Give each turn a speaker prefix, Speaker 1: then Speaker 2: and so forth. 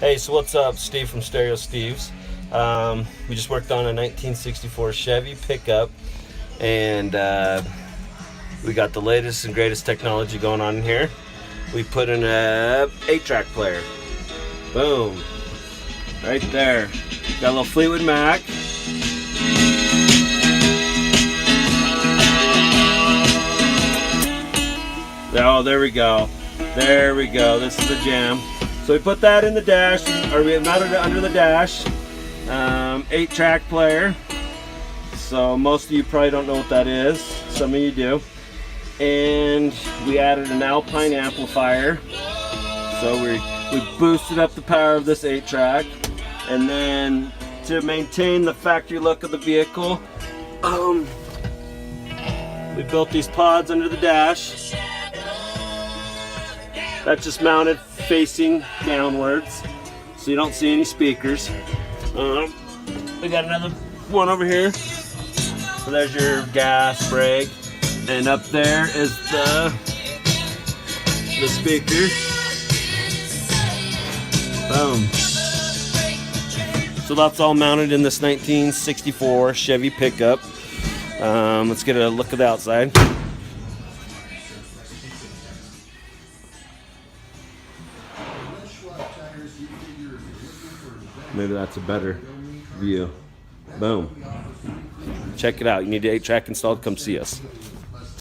Speaker 1: Hey, so what's up? Steve from Stereo Steve's. We just worked on a 1964 Chevy pickup, and we got the latest and greatest technology going on in here. We put in a 8-track player. Boom. Right there. Got a little Fleetwood Mac. Oh, there we go. There we go. This is the jam. So we put that in the dash, or we mounted it under the dash. 8-track player. So most of you probably don't know what that is. Some of you do. And we added an Alpine amplifier. So we boosted up the power of this 8-track. And then to maintain the factory look of the vehicle, we built these pods under the dash. That's just mounted facing downwards, so you don't see any speakers. We got another one over here. So there's your gas, brake, and up there is the speaker. Boom. So that's all mounted in this 1964 Chevy pickup. Let's get a look at the outside. Maybe that's a better view. Boom. Check it out. You need the 8-track installed, come see us.